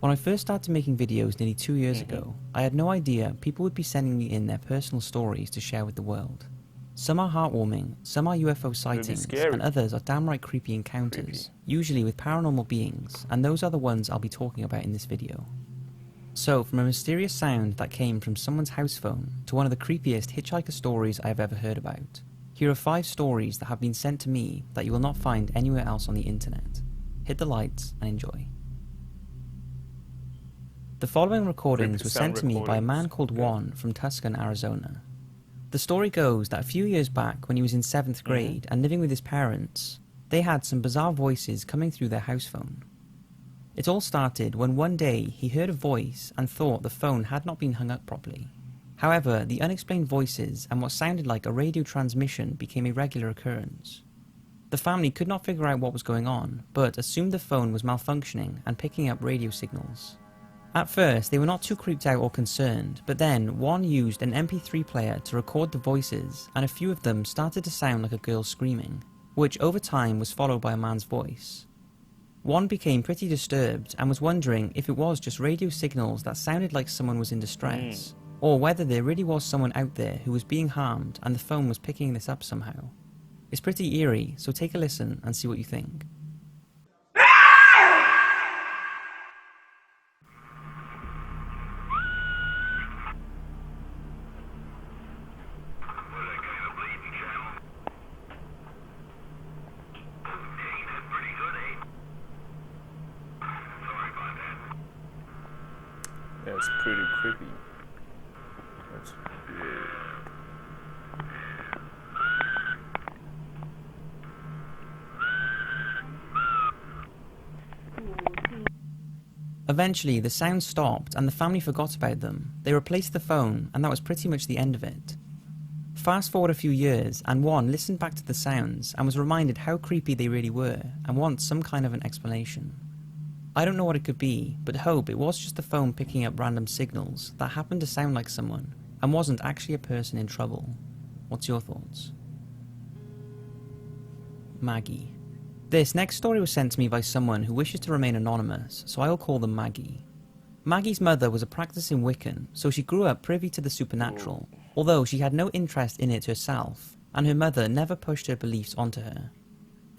When I first started making videos nearly 2 years ago, I had no idea people would be sending me in their personal stories to share with the world. Some are heartwarming, some are UFO sightings, and others are downright creepy encounters, usually with paranormal beings, and those are the ones I'll be talking about in this video. So, from a mysterious sound that came from someone's house phone to one of the creepiest hitchhiker stories I have ever heard about, here are 5 stories that have been sent to me that you will not find anywhere else on the internet. Hit the lights and enjoy. The following recordings were sent to me by a man called Juan from Tucson, Arizona. The story goes that a few years back when he was in 7th grade and living with his parents, they had some bizarre voices coming through their house phone. It all started when one day he heard a voice and thought the phone had not been hung up properly. However, the unexplained voices and what sounded like a radio transmission became a regular occurrence. The family could not figure out what was going on, but assumed the phone was malfunctioning and picking up radio signals. At first, they were not too creeped out or concerned, but then Juan used an MP3 player to record the voices, and a few of them started to sound like a girl screaming, which over time was followed by a man's voice. Juan became pretty disturbed and was wondering if it was just radio signals that sounded like someone was in distress, or whether there really was someone out there who was being harmed and the phone was picking this up somehow. It's pretty eerie, so take a listen and see what you think. Yeah, it's pretty creepy. That's weird. Eventually, the sounds stopped and the family forgot about them. They replaced the phone, and that was pretty much the end of it. Fast forward a few years, and Juan listened back to the sounds and was reminded how creepy they really were and wants some kind of an explanation. I don't know what it could be, but hope it was just the phone picking up random signals that happened to sound like someone and wasn't actually a person in trouble. What's your thoughts? Maggie. This next story was sent to me by someone who wishes to remain anonymous, so I'll call them Maggie. Maggie's mother was a practicing Wiccan, so she grew up privy to the supernatural, although she had no interest in it herself, and her mother never pushed her beliefs onto her.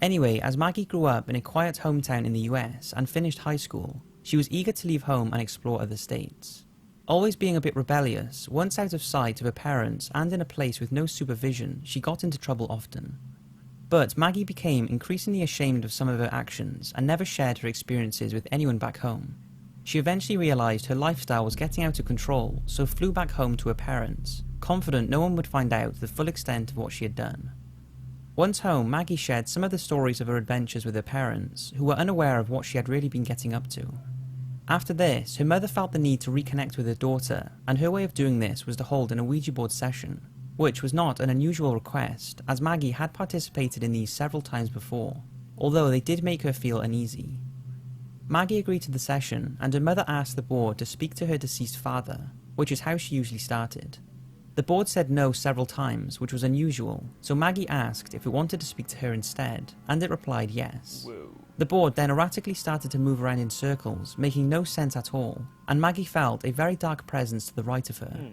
Anyway, as Maggie grew up in a quiet hometown in the US and finished high school, she was eager to leave home and explore other states. Always being a bit rebellious, once out of sight of her parents and in a place with no supervision, she got into trouble often. But Maggie became increasingly ashamed of some of her actions and never shared her experiences with anyone back home. She eventually realized her lifestyle was getting out of control, so flew back home to her parents, confident no one would find out the full extent of what she had done. Once home, Maggie shared some of the stories of her adventures with her parents, who were unaware of what she had really been getting up to. After this, her mother felt the need to reconnect with her daughter, and her way of doing this was to hold an Ouija board session, which was not an unusual request, as Maggie had participated in these several times before, although they did make her feel uneasy. Maggie agreed to the session, and her mother asked the board to speak to her deceased father, which is how she usually started. The board said no several times, which was unusual, so Maggie asked if it wanted to speak to her instead, and it replied yes. Whoa. The board then erratically started to move around in circles, making no sense at all, and Maggie felt a very dark presence to the right of her.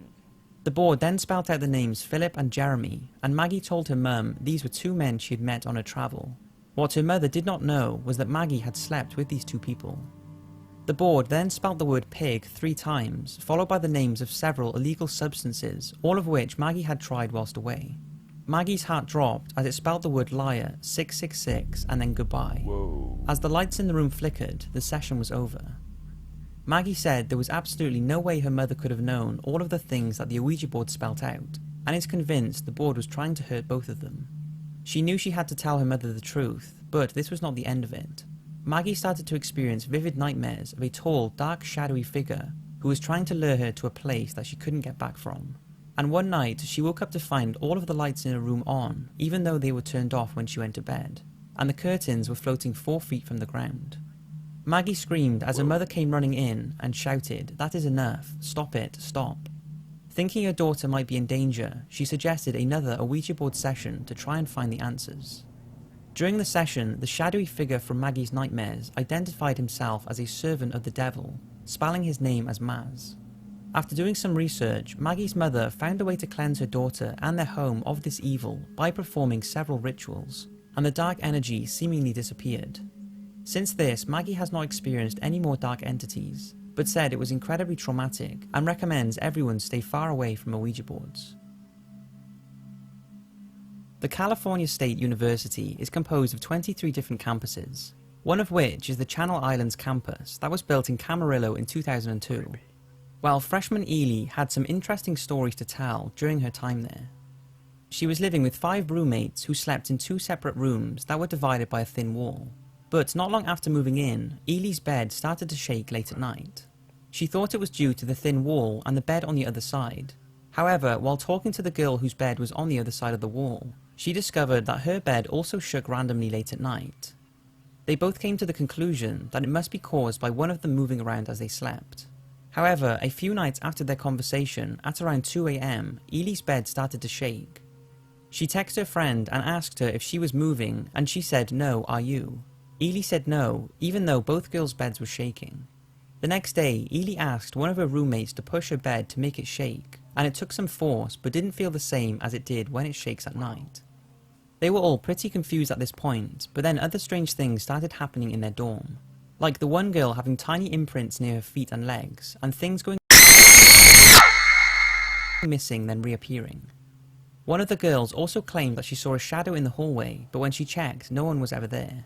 The board then spelt out the names Philip and Jeremy, and Maggie told her mum these were 2 men she had met on her travel. What her mother did not know was that Maggie had slept with these 2 people. The board then spelt the word pig 3 times, followed by the names of several illegal substances, all of which Maggie had tried whilst away. Maggie's heart dropped as it spelt the word liar 666 and then goodbye. Whoa. As the lights in the room flickered, the session was over. Maggie said there was absolutely no way her mother could have known all of the things that the Ouija board spelt out, and is convinced the board was trying to hurt both of them. She knew she had to tell her mother the truth, but this was not the end of it. Maggie started to experience vivid nightmares of a tall, dark, shadowy figure who was trying to lure her to a place that she couldn't get back from. And one night, she woke up to find all of the lights in her room on, even though they were turned off when she went to bed, and the curtains were floating 4 feet from the ground. Maggie screamed as her mother came running in and shouted, "That is enough, stop it, stop." Thinking her daughter might be in danger, she suggested another Ouija board session to try and find the answers. During the session, the shadowy figure from Maggie's nightmares identified himself as a servant of the devil, spelling his name as Maz. After doing some research, Maggie's mother found a way to cleanse her daughter and their home of this evil by performing several rituals, and the dark energy seemingly disappeared. Since this, Maggie has not experienced any more dark entities, but said it was incredibly traumatic and recommends everyone stay far away from Ouija boards. The California State University is composed of 23 different campuses, one of which is the Channel Islands campus that was built in Camarillo in 2002. While freshman Ely had some interesting stories to tell during her time there. She was living with 5 roommates who slept in 2 separate rooms that were divided by a thin wall. But not long after moving in, Ely's bed started to shake late at night. She thought it was due to the thin wall and the bed on the other side. However, while talking to the girl whose bed was on the other side of the wall, she discovered that her bed also shook randomly late at night. They both came to the conclusion that it must be caused by one of them moving around as they slept. However, a few nights after their conversation, at around 2 AM, Ely's bed started to shake. She texted her friend and asked her if she was moving, and she said, "No, are you?" Ely said no, even though both girls' beds were shaking. The next day, Ely asked one of her roommates to push her bed to make it shake, and it took some force but didn't feel the same as it did when it shakes at night. They were all pretty confused at this point, but then other strange things started happening in their dorm. Like the one girl having tiny imprints near her feet and legs, and things going missing then reappearing. One of the girls also claimed that she saw a shadow in the hallway, but when she checked, no one was ever there.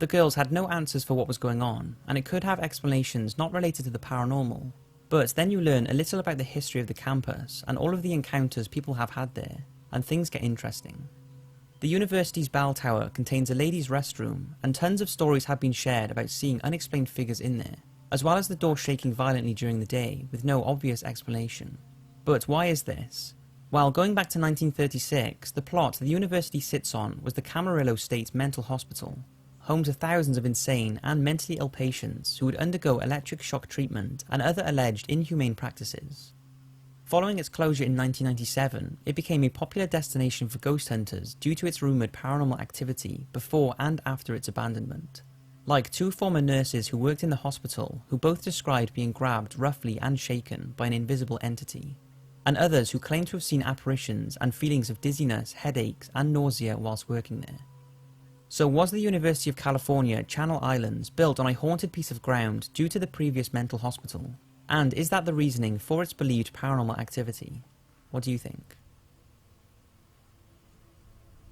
The girls had no answers for what was going on, and it could have explanations not related to the paranormal. But then you learn a little about the history of the campus and all of the encounters people have had there, and things get interesting. The university's bell tower contains a ladies' restroom, and tons of stories have been shared about seeing unexplained figures in there, as well as the door shaking violently during the day with no obvious explanation. But why is this? Well, going back to 1936, the plot the university sits on was the Camarillo State Mental Hospital, home to thousands of insane and mentally ill patients who would undergo electric shock treatment and other alleged inhumane practices. Following its closure in 1997, it became a popular destination for ghost hunters due to its rumoured paranormal activity before and after its abandonment. Like 2 former nurses who worked in the hospital who both described being grabbed roughly and shaken by an invisible entity, and others who claimed to have seen apparitions and feelings of dizziness, headaches and nausea whilst working there. So was the University of California Channel Islands built on a haunted piece of ground due to the previous mental hospital? And is that the reasoning for its believed paranormal activity? What do you think?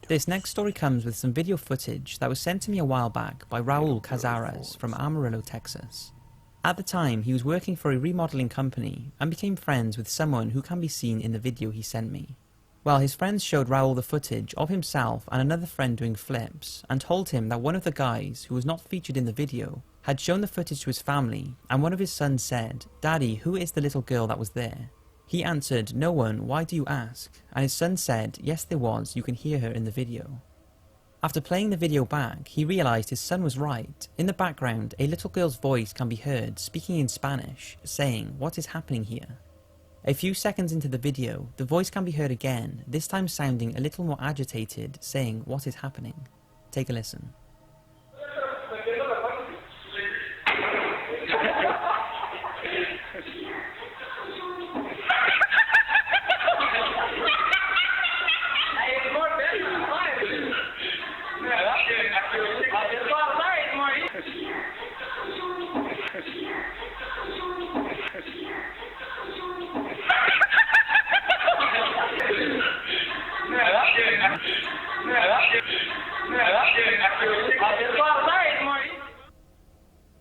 This next story comes with some video footage that was sent to me a while back by Raul Cazares from Amarillo, Texas. At the time, he was working for a remodeling company and became friends with someone who can be seen in the video he sent me. Well, his friends showed Raul the footage of himself and another friend doing flips and told him that one of the guys, who was not featured in the video, had shown the footage to his family, and one of his sons said, "Daddy, who is the little girl that was there?" He answered, "No one, why do you ask?" And his son said, "Yes there was, you can hear her in the video." After playing the video back, he realised his son was right. In the background, a little girl's voice can be heard speaking in Spanish, saying, "What is happening here?" A few seconds into the video, the voice can be heard again, this time sounding a little more agitated, saying, "What is happening?" Take a listen.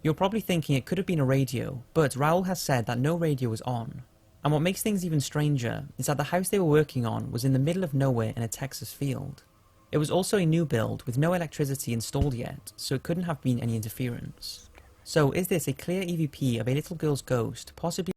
You're probably thinking it could have been a radio, but Raul has said that no radio was on. And what makes things even stranger is that the house they were working on was in the middle of nowhere in a Texas field. It was also a new build with no electricity installed yet, so it couldn't have been any interference. So is this a clear EVP of a little girl's ghost, possibly